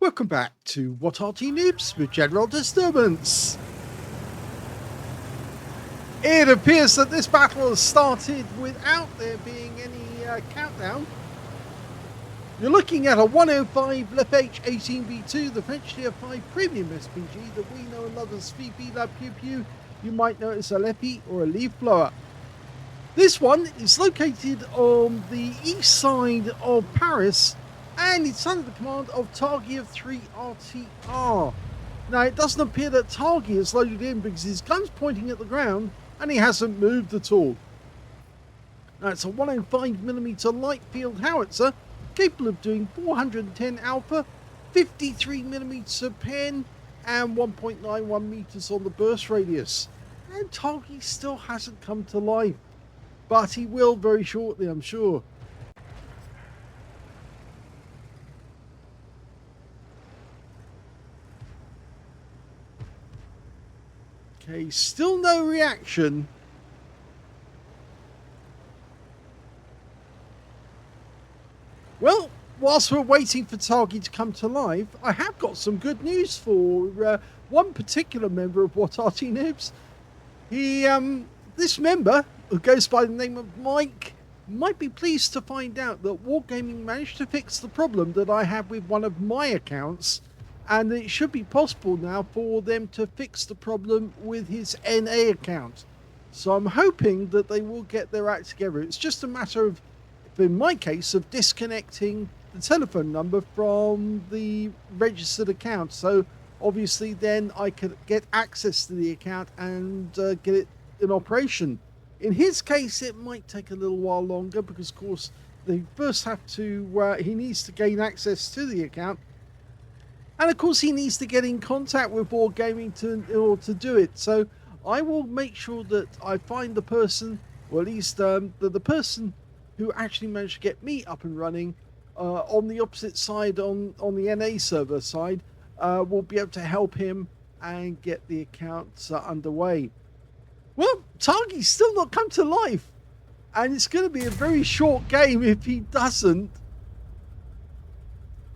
Welcome back to What Arty Noobs with General Disturbance. It appears that this battle has started without there being any countdown. You're looking at a 105 leFH18B2, the French Tier 5 premium SPG that we know and love as VP Lab Pew Pew. You might know it as a leFH or a leaf blower. This one is located on the east side of Paris, and it's under the command of targy of 3 RTR. Now, it doesn't appear that targy is loaded in because his gun's pointing at the ground and he hasn't moved at all. Now, it's a 105mm light field howitzer capable of doing 410 alpha, 53mm pen, and 1.91 meters on the burst radius. And targy still hasn't come to life, but he will very shortly, I'm sure. Okay, still no reaction. Well, whilst we're waiting for targy to come to life, I have got some good news for one particular member of What Arty Noobs. This member, who goes by the name of Mike, might be pleased to find out that Wargaming managed to fix the problem that I had with one of my accounts, and it should be possible now for them to fix the problem with his NA account. So I'm hoping that they will get their act together. It's just a matter of, in my case, of disconnecting the telephone number from the registered account. So obviously then I could get access to the account and get it in operation. In his case, it might take a little while longer because, of course, they first have to, he needs to gain access to the account. And of course, he needs to get in contact with Wargaming in order to do it. So I will make sure that I find the person, or at least the person who actually managed to get me up and running on the opposite side, on the NA server side, will be able to help him and get the account underway. Well, targy's still not come to life, and it's going to be a very short game if he doesn't.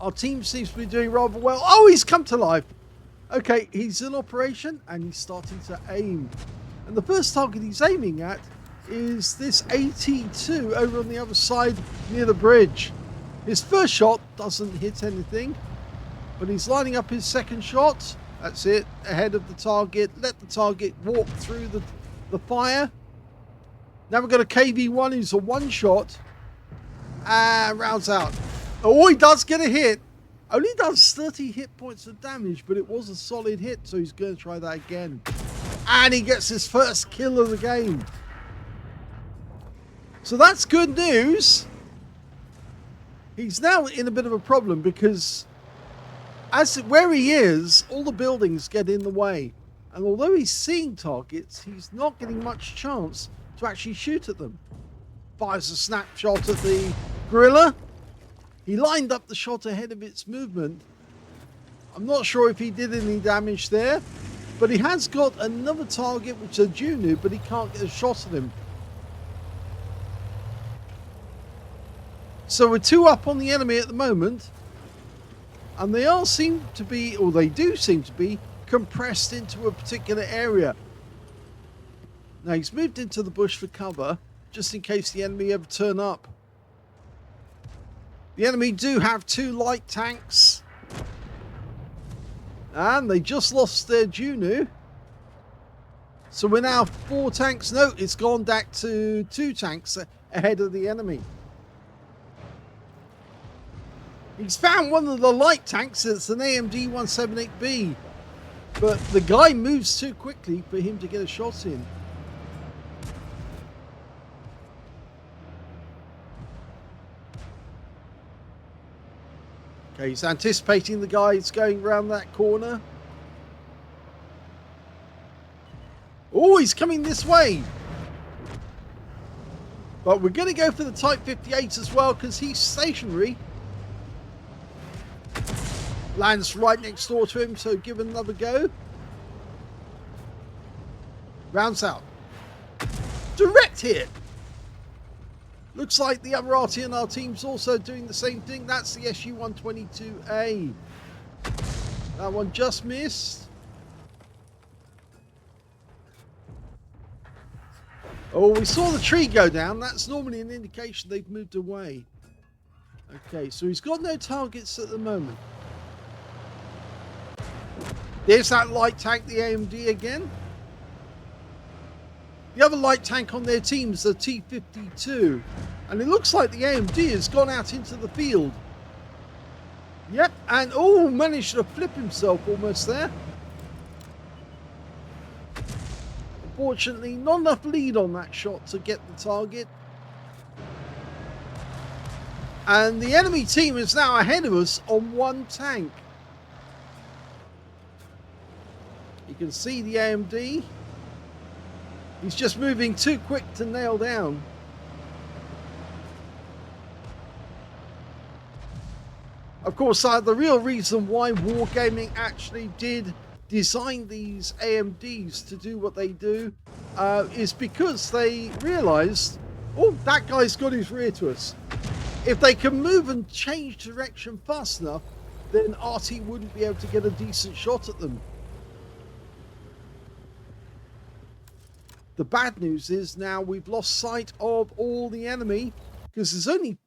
Our team seems to be doing rather well. Oh, he's come to life. Okay, he's in operation and he's starting to aim. And the first target he's aiming at is this AT2 over on the other side near the bridge. His first shot doesn't hit anything, but he's lining up his second shot. That's it, ahead of the target. Let the target walk through the fire. Now we've got a KV1 who's a one shot. And rounds out. Oh, he does get a hit. Only does 30 hit points of damage, but it was a solid hit, so he's going to try that again. And he gets his first kill of the game. So that's good news. He's now in a bit of a problem because where he is, all the buildings get in the way. And although he's seeing targets, he's not getting much chance to actually shoot at them. Fires a snapshot at the gorilla. He lined up the shot ahead of its movement. I'm not sure if he did any damage there, but he has got another target, which is a Juno, but he can't get a shot at him. So we're 2 up on the enemy at the moment, and they do seem to be compressed into a particular area. Now he's moved into the bush for cover, just in case the enemy ever turn up. The enemy do have 2 light tanks. And they just lost their Juno. So we're now 4 tanks. No, it's gone back to 2 tanks ahead of the enemy. He's found one of the light tanks. It's an AMD 178B. But the guy moves too quickly for him to get a shot in. Okay, he's anticipating the guy that's going around that corner. Oh, he's coming this way. But we're going to go for the Type 58 as well because he's stationary. Lands right next door to him, so give it another go. Rounds out. Direct hit. Looks like the other Arty in our team's also doing the same thing. That's the SU-122A. That one just missed. Oh, we saw the tree go down. That's normally an indication they've moved away. Okay, so he's got no targets at the moment. There's that light tank, the AMD again. The other light tank on their team is the T52. And it looks like the AMD has gone out into the field. Yep, and oh, managed to flip himself almost there. Unfortunately, not enough lead on that shot to get the target. And the enemy team is now ahead of us on one tank. You can see the AMD. He's just moving too quick to nail down. Of course, the real reason why Wargaming actually did design these AMDs to do what they do is because they realized, oh, that guy's got his rear to us. If they can move and change direction fast enough, then Arty wouldn't be able to get a decent shot at them. The bad news is now we've lost sight of all the enemy because there's only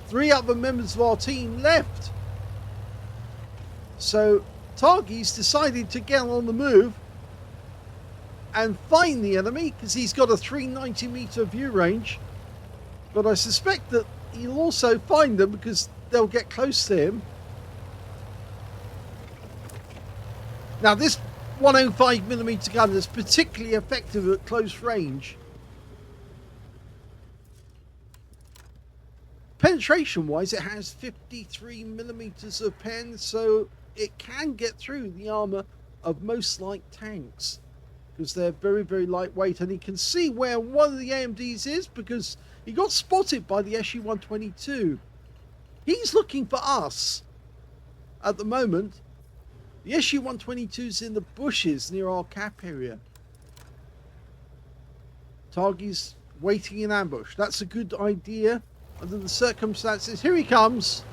3 other members of our team left. So Targy's decided to get on the move and find the enemy because he's got a 390 meter view range. But I suspect that he'll also find them because they'll get close to him. Now this 105mm gun is particularly effective at close range. Penetration wise, it has 53mm of pen, so it can get through the armor of most light tanks because they're very, very lightweight. And you can see where one of the AMDs is because he got spotted by the SU-122. He's looking for us at the moment. The SU-122's in the bushes near our cap area. Targy's waiting in ambush. That's a good idea under the circumstances. Here he comes.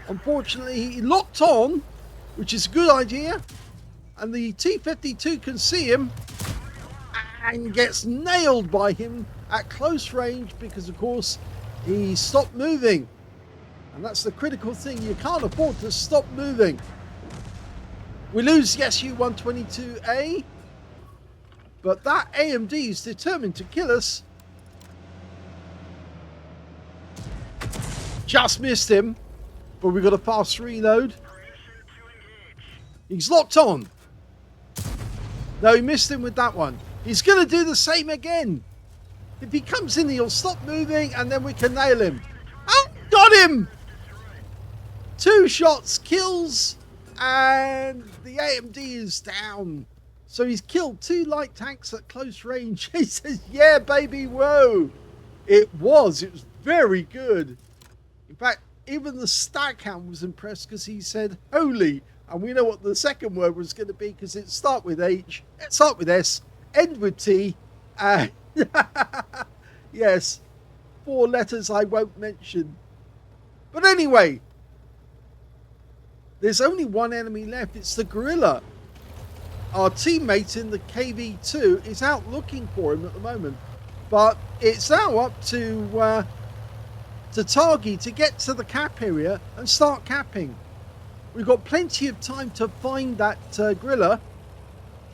Unfortunately, he locked on, which is a good idea. And the T-52 can see him and gets nailed by him at close range because, of course, he stopped moving. And that's the critical thing. You can't afford to stop moving. We lose the SU-122A, but that AMD is determined to kill us. Just missed him, but we've got a fast reload. He's locked on. No, he missed him with that one. He's going to do the same again. If he comes in, he'll stop moving, and then we can nail him. Oh, got him! 2 shots, kills. And the AMD is down. So he's killed 2 light tanks at close range. He says, yeah, baby, whoa. It was very good. In fact, even the Staghound was impressed because he said, holy. And we know what the second word was going to be because it start with H, start with S, end with T. Yes, 4 letters I won't mention. But anyway, there's only one enemy left. It's the gorilla. Our teammate in the KV2 is out looking for him at the moment. But it's now up to Targy to get to the cap area and start capping. We've got plenty of time to find that gorilla.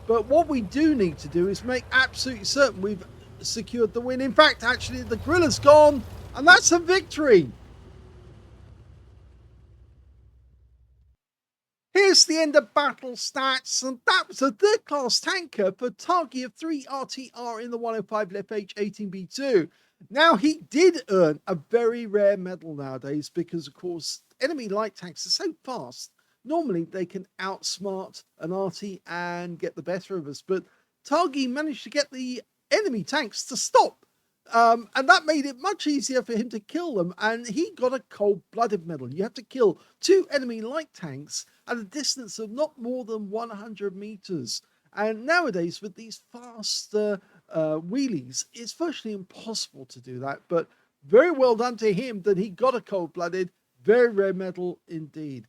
But what we do need to do is make absolutely certain we've secured the win. In fact, actually, the gorilla's gone. And that's a victory. Here's the end of battle stats, and that was a 3rd class tanker for Targy of 3 RTR in the 105 leFH18B2. Now, he did earn a very rare medal nowadays because, of course, enemy light tanks are so fast. Normally, they can outsmart an Arty and get the better of us, but Targy managed to get the enemy tanks to stop. And that made it much easier for him to kill them, and he got a cold-blooded medal. You have to kill 2 enemy light tanks at a distance of not more than 100 meters. And nowadays, with these fast wheelies, it's virtually impossible to do that. But very well done to him that he got a cold-blooded, very rare medal indeed.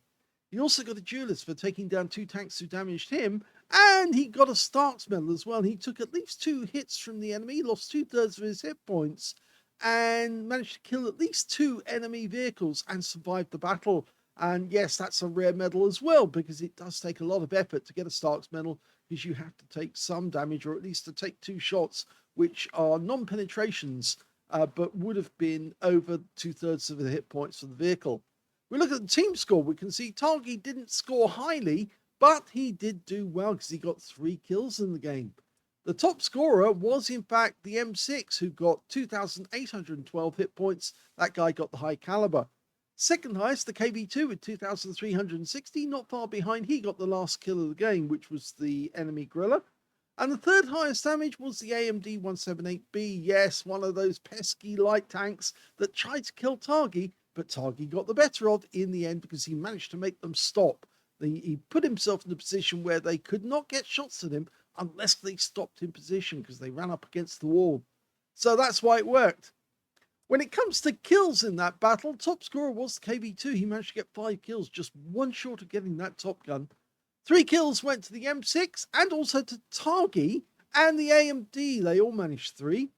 He also got a duelist for taking down 2 tanks who damaged him, and he got a Stark's medal as well. He took at least 2 hits from the enemy, lost 2/3 of his hit points, and managed to kill at least 2 enemy vehicles and survived the battle. And yes, that's a rare medal as well, because it does take a lot of effort to get a Stark's medal, because you have to take some damage, or at least to take 2 shots, which are non-penetrations, but would have been over 2/3 of the hit points for the vehicle. We look at the team score, we can see targy didn't score highly, but he did do well because he got 3 kills in the game. The top scorer was in fact the M6, who got 2,812 hit points. That guy got the high caliber. Second highest, the KV2 with 2,360, not far behind. He got the last kill of the game, which was the enemy gorilla. And the third highest damage was the AMD 178B. Yes, one of those pesky light tanks that tried to kill targy, but targy got the better of in the end because he managed to make them stop. He put himself in a position where they could not get shots at him unless they stopped in position because they ran up against the wall. So that's why it worked. When it comes to kills in that battle, top scorer was the KV2. He managed to get 5 kills, just one short of getting that top gun. 3 kills went to the M6 and also to targy and the AMD. They all managed 3.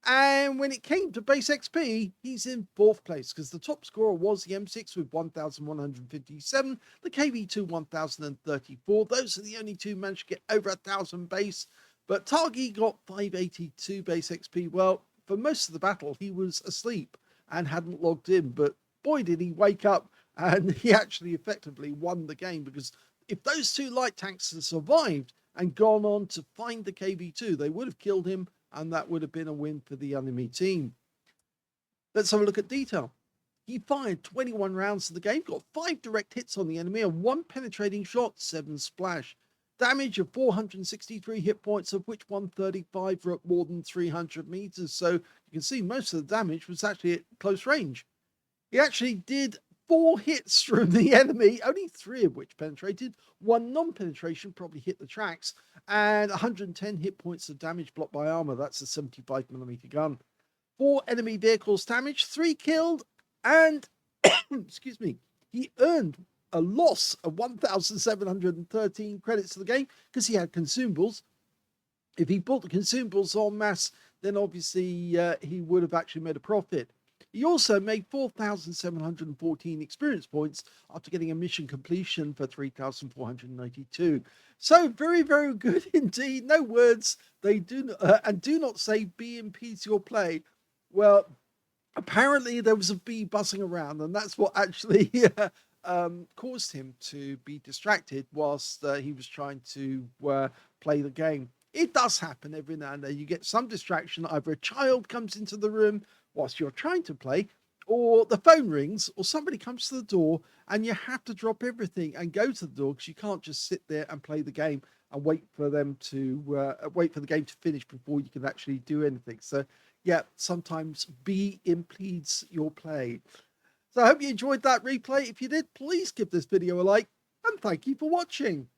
And when it came to base XP, he's in 4th place because the top scorer was the M6 with 1,157, the KV2 1,034. Those are the only 2 managed to get over 1,000 base, but targy got 582 base XP. Well, for most of the battle, he was asleep and hadn't logged in, but boy, did he wake up, and he actually effectively won the game, because if those 2 light tanks had survived and gone on to find the KV2, they would have killed him, and that would have been a win for the enemy team. Let's have a look at detail. He fired 21 rounds in the game, got 5 direct hits on the enemy and 1 penetrating shot, 7 splash. Damage of 463 hit points, of which 135 were at more than 300 meters. So you can see most of the damage was actually at close range. He actually did 4 hits from the enemy, only 3 of which penetrated. 1 non-penetration probably hit the tracks, and 110 hit points of damage blocked by armor. That's a 75mm gun. 4 enemy vehicles damaged, 3 killed, and excuse me, he earned a loss of 1,713 credits to the game because he had consumables. If he bought the consumables en masse, then obviously he would have actually made a profit. He also made 4,714 experience points after getting a mission completion for 3,492. So very, very good indeed. No words. They do and do not say B impedes your play. Well, apparently there was a bee buzzing around, and that's what actually caused him to be distracted whilst he was trying to play the game. It does happen every now and then. You get some distraction. Either a child comes into the room whilst you're trying to play, or the phone rings, or somebody comes to the door, and you have to drop everything and go to the door because you can't just sit there and play the game and wait for them to wait for the game to finish before you can actually do anything. So yeah, sometimes B impedes your play. So I hope you enjoyed that replay. If you did, please give this video a like, and thank you for watching.